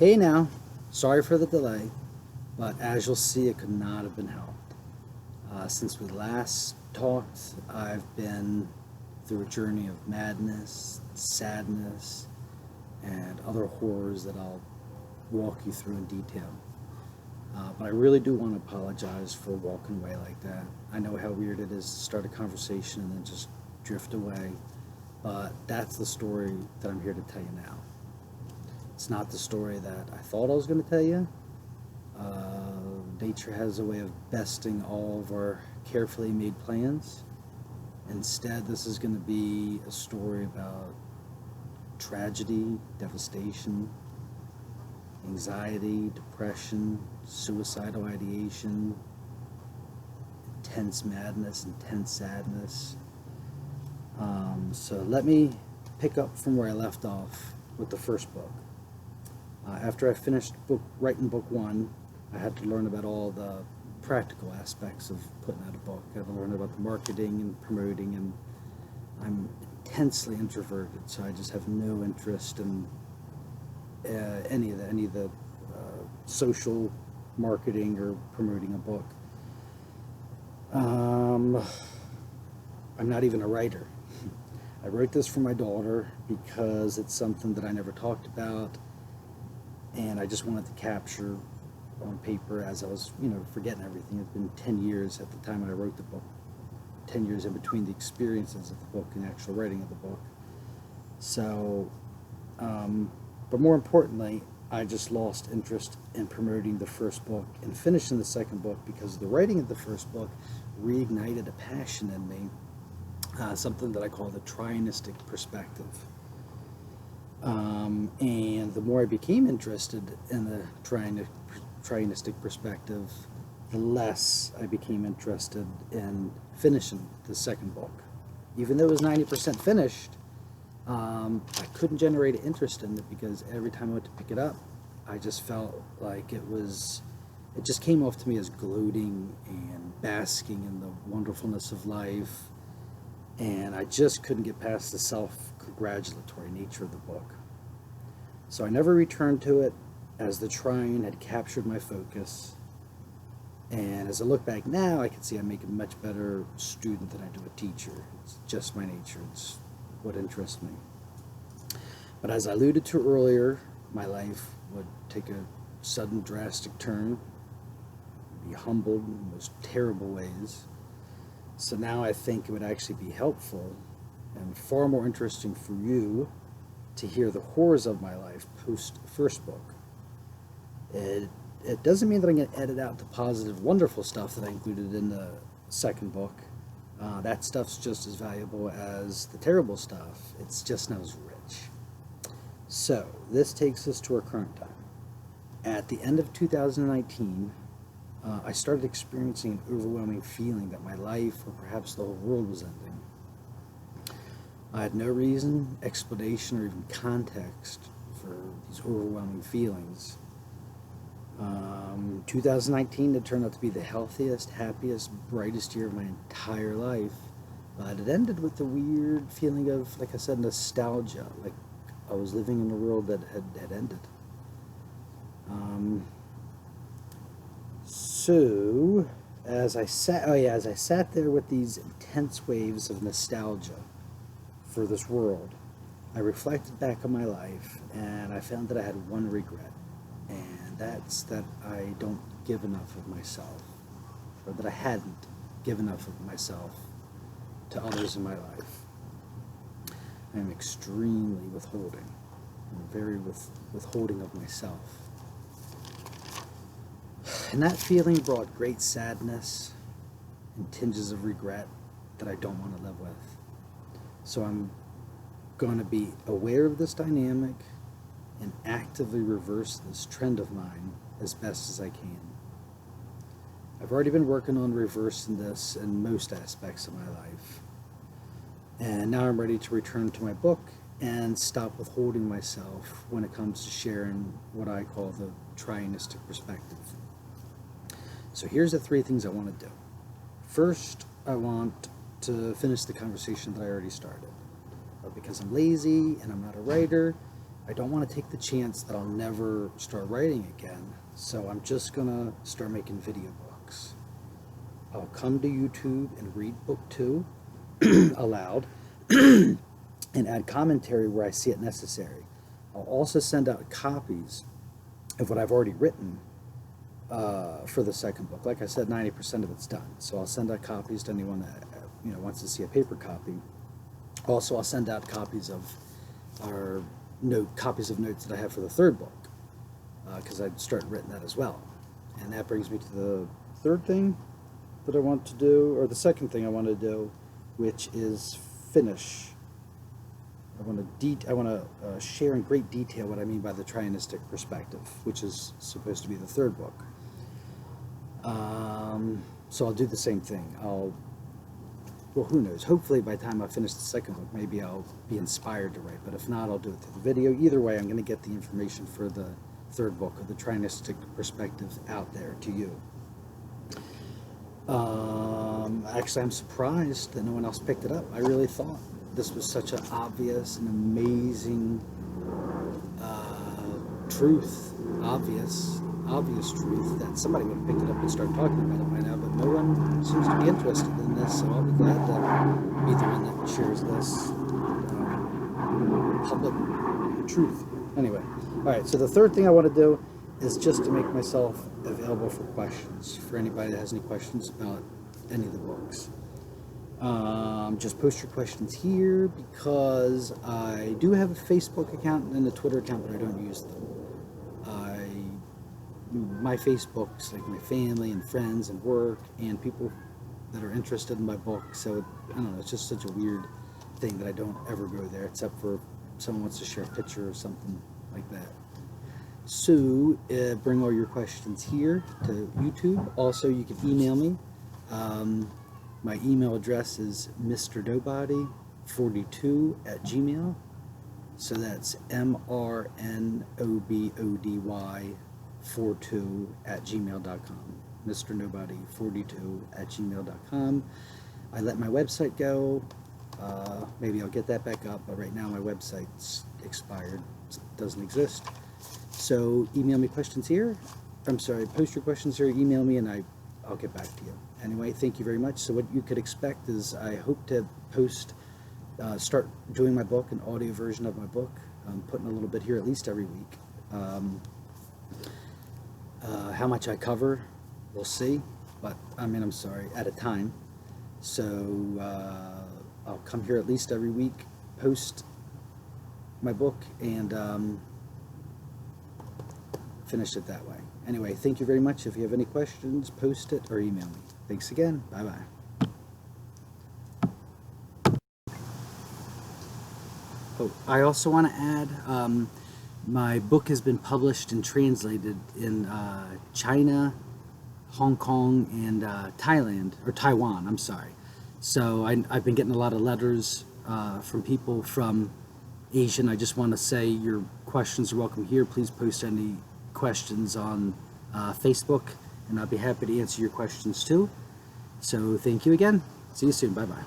Hey now, sorry for the delay, but as you'll see, it could not have been helped. Since we last talked, I've been through a journey of madness, sadness, and other horrors that I'll walk you through in detail. But I really do want to apologize for walking away like that. I know how weird it is to start a conversation and then just drift away, but that's the story that I'm here to tell you now. It's not the story that I thought I was going to tell you. Nature has a way of besting all of our carefully made plans. Instead, this is going to be a story about tragedy, devastation, anxiety, depression, suicidal ideation, intense madness, intense sadness. So let me pick up from where I left off with the first book. After I finished writing book one, I had to learn about all the practical aspects of putting out a book. I had to learn about the marketing and promoting, and I'm intensely introverted, so I just have no interest in any of the social marketing or promoting a book. I'm not even a writer. I wrote this for my daughter because it's something that I never talked about, and I just wanted to capture on paper as I was, forgetting everything. It's been 10 years at the time I wrote the book, 10 years in between the experiences of the book and the actual writing of the book. So, but more importantly, I just lost interest in promoting the first book and finishing the second book because the writing of the first book reignited a passion in me, something that I call the trianistic perspective. And the more I became interested in the trianistic perspective, the less I became interested in finishing the second book. Even though it was 90% finished, I couldn't generate interest in it because every time I went to pick it up, I just felt like it just came off to me as gloating and basking in the wonderfulness of life, and I just couldn't get past the self-congratulatory nature of the book. So I never returned to it, as the trying had captured my focus. And as I look back now, I can see I make a much better student than I do a teacher. It's just my nature. It's what interests me. But as I alluded to earlier, my life would take a sudden drastic turn, be humbled in the most terrible ways. So now I think it would actually be helpful and far more interesting for you to hear the horrors of my life post first book. It doesn't mean that I'm going to edit out the positive, wonderful stuff that I included in the second book. That stuff's just as valuable as the terrible stuff. It's just not as rich. So this takes us to our current time. At the end of 2019, I started experiencing an overwhelming feeling that my life, or perhaps the whole world, was ending. I had no reason, explanation, or even context for these overwhelming feelings. 2019 had turned out to be the healthiest, happiest, brightest year of my entire life, but it ended with the weird feeling of, like I said, nostalgia, like I was living in a world that had ended. So as I sat there with these intense waves of nostalgia for this world, I reflected back on my life, and I found that I had one regret, and that's that I don't give enough of myself, or that I hadn't given enough of myself to others in my life. I am extremely withholding. I'm very withholding of myself. And that feeling brought great sadness and tinges of regret that I don't want to live with. So I'm going to be aware of this dynamic and actively reverse this trend of mine as best as I can. I've already been working on reversing this in most aspects of my life. And now I'm ready to return to my book and stop withholding myself when it comes to sharing what I call the trianistic perspective. So here's the three things I want to do. First, I want to finish the conversation that I already started. But because I'm lazy and I'm not a writer, I don't want to take the chance that I'll never start writing again, so I'm just gonna start making video books. I'll come to YouTube and read book 2 aloud and add commentary where I see it necessary. I'll also send out copies of what I've already written for the second book. Like I said, 90% of it's done, so I'll send out copies to anyone that wants to see a paper copy. Also, I'll send out copies of copies of notes that I have for the third book, because I'd started writing that as well. And that brings me to the third thing that I want to do, or the second thing I want to do, which is finish. I want to share in great detail what I mean by the trianistic perspective, which is supposed to be the third book. So I'll do the same thing. Well, who knows? Hopefully by the time I finish the second book, maybe I'll be inspired to write. But if not, I'll do it through the video. Either way, I'm going to get the information for the third book of the trianistic perspective out there to you. Actually, I'm surprised that no one else picked it up. I really thought this was such an obvious and amazing obvious truth that somebody would have picked it up and started talking about it by now, but no one seems to be interested in this, so I'll be glad to be the one that shares this public truth. Anyway, alright, so the third thing I want to do is just to make myself available for questions, for anybody that has any questions about any of the books. Just post your questions here, because I do have a Facebook account and a Twitter account, but I don't use them. My Facebook's like my family and friends and work and people that are interested in my book, so I don't know, it's just such a weird thing that I don't ever go there except for if someone wants to share a picture or something like that. So bring all your questions here to YouTube. Also, you can email me. My email address is mrnobody42@gmail. So that's mrnobody42@gmail.com. mrnobody42@gmail.com. I let my website go. Maybe I'll get that back up, but right now my website's expired. It doesn't exist. So email me questions here. I'm sorry, post your questions here, email me, and I'll get back to you. Anyway, thank you very much. So what you could expect is I hope to start doing my book, an audio version of my book. I'm putting a little bit here at least every week. How much I cover, we'll see, but I'm sorry, at a time. So I'll come here at least every week, post my book, and finish it that way. Anyway, thank you very much. If you have any questions, post it or email me. Thanks again. Bye-bye. Oh, I also want to add, my book has been published and translated in China, Hong Kong, and Taiwan, I'm sorry. So I've been getting a lot of letters from people from Asia, and I just want to say your questions are welcome here. Please post any questions on Facebook, and I'll be happy to answer your questions too. So thank you again. See you soon. Bye-bye.